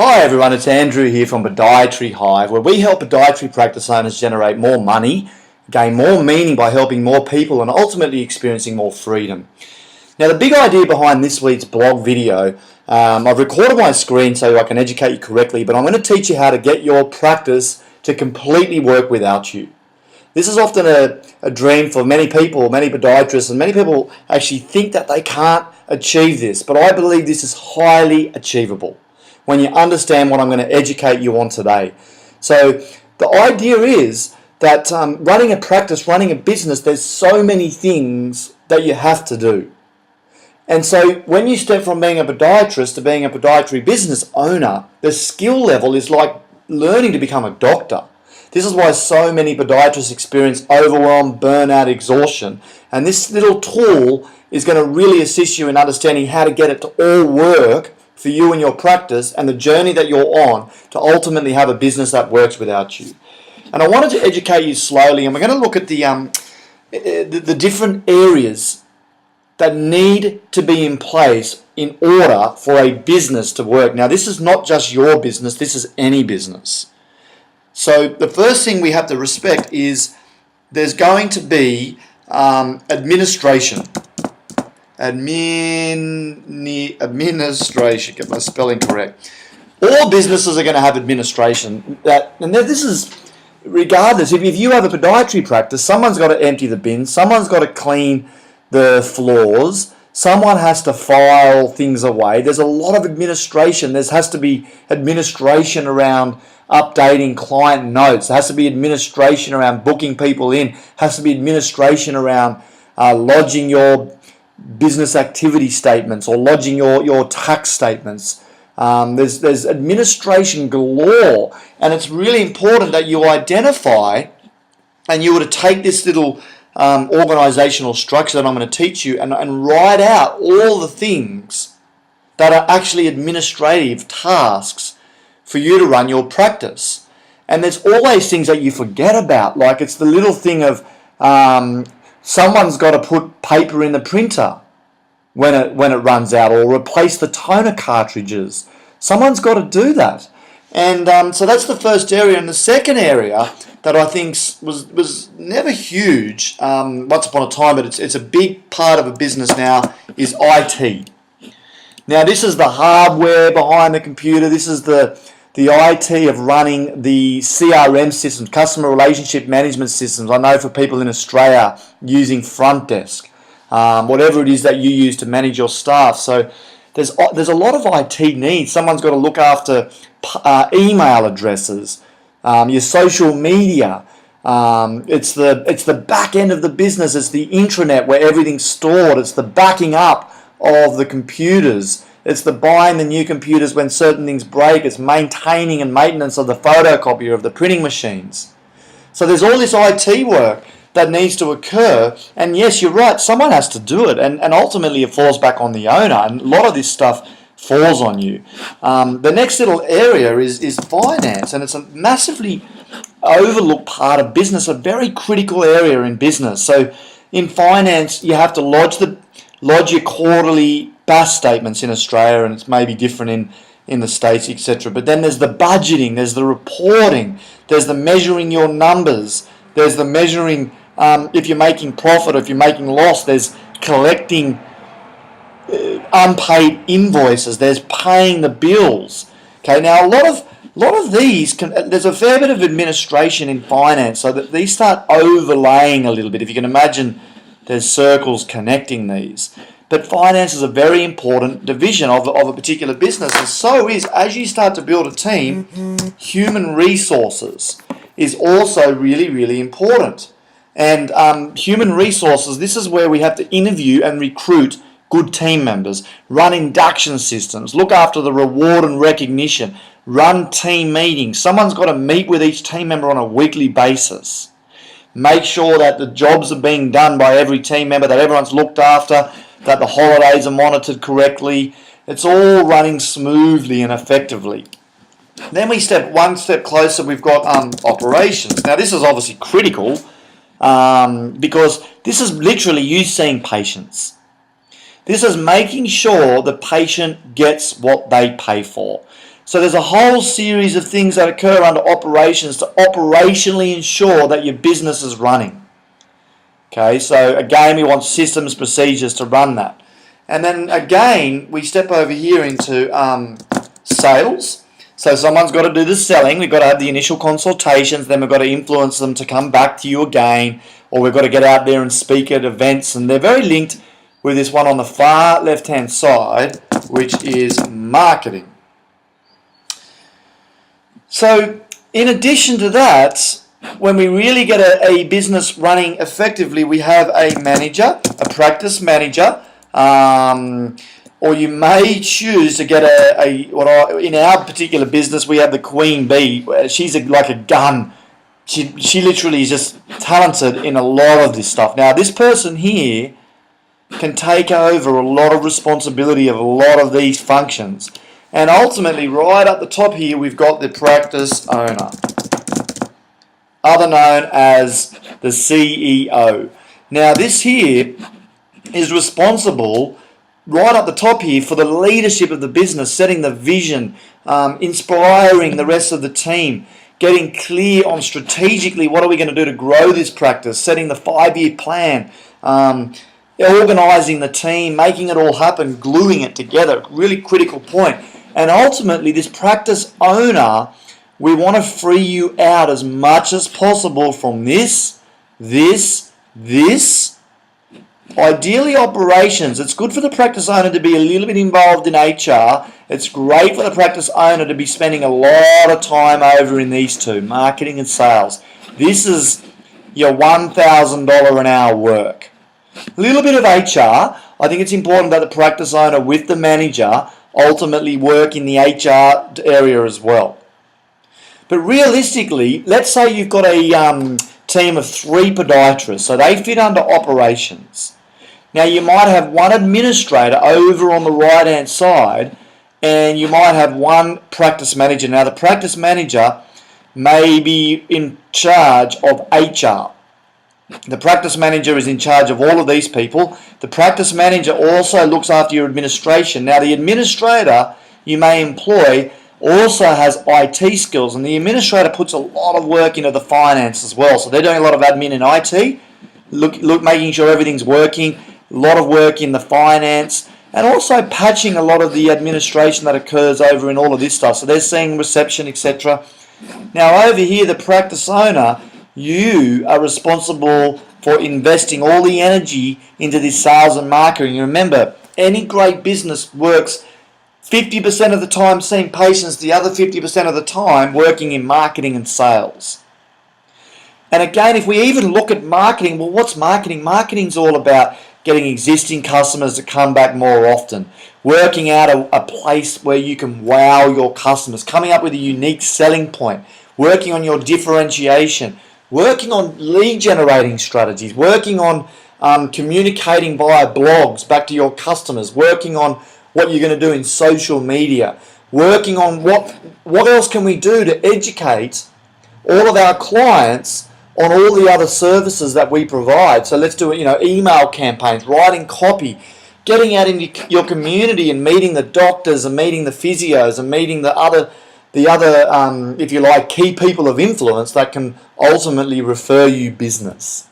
Hi everyone, it's Andrew here from Podiatry Hive, where we help podiatry practice owners generate more money, gain more meaning by helping more people, and ultimately experiencing more freedom. Now, the big idea behind this week's blog video, I've recorded my screen so I can educate you correctly, but I'm going to teach you how to get your practice to completely work without you. This is often a dream for many people, many podiatrists, and many people actually think that they can't achieve this, but I believe this is highly achievable when you understand what I'm going to educate you on today. So the idea is that running a practice, running a business, there's so many things that you have to do. And so when you step from being a podiatrist to being a podiatry business owner, the skill level is like learning to become a doctor. This is why so many podiatrists experience overwhelm, burnout, exhaustion. And this little tool is going to really assist you in understanding how to get it to all work for you and your practice and the journey that you're on to ultimately have a business that works without you. And I wanted to educate you slowly, and we're going to look at the different areas that need to be in place in order for a business to work. Now, this is not just your business, this is any business. So the first thing we have to respect is there's going to be administration. Administration, get my spelling correct. All businesses are going to have administration. And this is regardless. If you have a podiatry practice, someone's got to empty the bins, someone's got to clean the floors, someone has to file things away. There's a lot of administration. There has to be administration around updating client notes. There has to be administration around booking people in. There has to be administration around lodging your business activity statements or lodging your tax statements. There's administration galore, and it's really important that you identify and you were to take this little organizational structure that I'm going to teach you and write out all the things that are actually administrative tasks for you to run your practice. And there's always things that you forget about, like it's the little thing of someone's got to put paper in the printer when it runs out, or replace the toner cartridges. Someone's got to do that. And so that's the first area. And the second area that I think was never huge once upon a time, but it's a big part of a business now, is IT. Now, this is the hardware behind the computer. This is the IT of running the CRM systems, customer relationship management systems. I know for people in Australia using front desk, whatever it is that you use to manage your staff. So there's a lot of IT needs. Someone's got to look after email addresses, your social media. It's the back end of the business. It's the intranet where everything's stored. It's the backing up of the computers. It's the buying the new computers when certain things break. It's maintaining and maintenance of the photocopier, of the printing machines. So there's all this IT work that needs to occur. And yes, you're right, someone has to do it. And ultimately it falls back on the owner. And a lot of this stuff falls on you. The next little area is finance. And it's a massively overlooked part of business, a very critical area in business. So in finance, you have to lodge your quarterly BAS statements in Australia, and it's maybe different in the States, etc. But then there's the budgeting, there's the reporting, there's the measuring your numbers, there's the measuring if you're making profit or if you're making loss, there's collecting unpaid invoices, there's paying the bills. Okay, now a lot of these, there's a fair bit of administration in finance, so that these start overlaying a little bit. If you can imagine, there's circles connecting these. But finance is a very important division of a particular business, and so is, as you start to build a team, human resources is also really, really important. And human resources, this is where we have to interview and recruit good team members, run induction systems, look after the reward and recognition, run team meetings. Someone's got to meet with each team member on a weekly basis. Make sure that the jobs are being done by every team member, that everyone's looked after, that the holidays are monitored correctly. It's all running smoothly and effectively. Then we step one step closer, we've got operations. Now this is obviously critical because this is literally you seeing patients. This is making sure the patient gets what they pay for. So there's a whole series of things that occur under operations to operationally ensure that your business is running. Okay, so again, we want systems, procedures to run that. And then again, we step over here into sales. So someone's got to do the selling. We've got to have the initial consultations. Then we've got to influence them to come back to you again. Or we've got to get out there and speak at events. And they're very linked with this one on the far left-hand side, which is marketing. So in addition to that, when we really get a business running effectively, we have a manager, a practice manager, or you may choose to get in our particular business, we have the queen bee. She's like a gun. She literally is just talented in a lot of this stuff. Now, this person here can take over a lot of responsibility of a lot of these functions. And ultimately, right up the top here, we've got the practice owner, other known as the CEO. Now, this here is responsible right up the top here for the leadership of the business, setting the vision, inspiring the rest of the team, getting clear on strategically what are we going to do to grow this practice, setting the 5-year plan, organising the team, making it all happen, gluing it together. Really critical point. And ultimately, this practice owner, we want to free you out as much as possible from this. Ideally, operations. It's good for the practice owner to be a little bit involved in HR. It's great for the practice owner to be spending a lot of time over in these two, marketing and sales. This is your $1,000 an hour work. A little bit of HR. I think it's important that the practice owner with the manager ultimately work in the HR area as well. But realistically, let's say you've got a team of 3 podiatrists, so they fit under operations. Now you might have one administrator over on the right hand side, and you might have one practice manager. Now the practice manager may be in charge of HR. The practice manager is in charge of all of these people. The practice manager also looks after your administration. Now the administrator you may employ also has IT skills, and the administrator puts a lot of work into the finance as well. So they're doing a lot of admin in IT, making sure everything's working, a lot of work in the finance, and also patching a lot of the administration that occurs over in all of this stuff. So they're seeing reception, etc. Now over here, the practice owner, you are responsible for investing all the energy into this sales and marketing. Remember, any great business works 50% of the time seeing patients, the other 50% of the time working in marketing and sales. And again, if we even look at marketing, well, what's marketing? Marketing's all about getting existing customers to come back more often, working out a place where you can wow your customers, coming up with a unique selling point, working on your differentiation, working on lead generating strategies, working on communicating via blogs back to your customers, working on what you're going to do in social media, working on what else can we do to educate all of our clients on all the other services that we provide. So let's do email campaigns, writing copy, getting out into your community and meeting the doctors and meeting the physios and meeting the other if you like, key people of influence that can ultimately refer you business.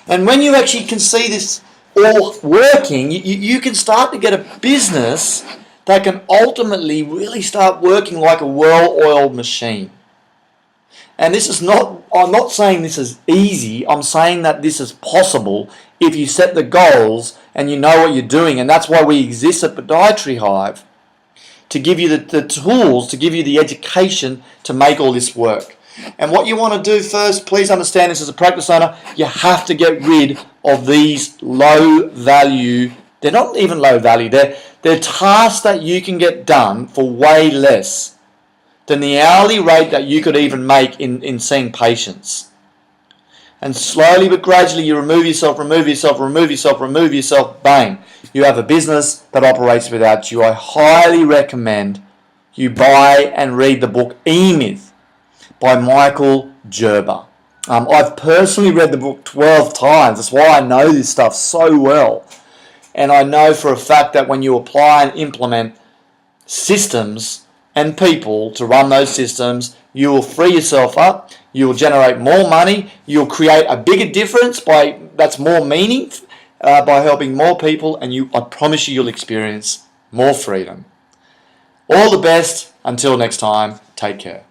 And when you actually can see this all working, you can start to get a business that can ultimately really start working like a well-oiled machine. And this is not, I'm not saying this is easy, I'm saying that this is possible if you set the goals and you know what you're doing. And that's why we exist at Podiatry Hive, to give you the tools, to give you the education to make all this work. And what you want to do first, please understand this as a practice owner, you have to get rid of these low value, they're not even low value, they're tasks that you can get done for way less than the hourly rate that you could even make in seeing patients. And slowly but gradually you remove yourself, bang. You have a business that operates without you. I highly recommend you buy and read the book E-Myth by Michael Gerber. I've personally read the book 12 times. That's why I know this stuff so well. And I know for a fact that when you apply and implement systems and people to run those systems, you will free yourself up, you will generate more money, you'll create a bigger difference that's more meaning by helping more people, and I promise you'll experience more freedom. All the best. Until next time, take care.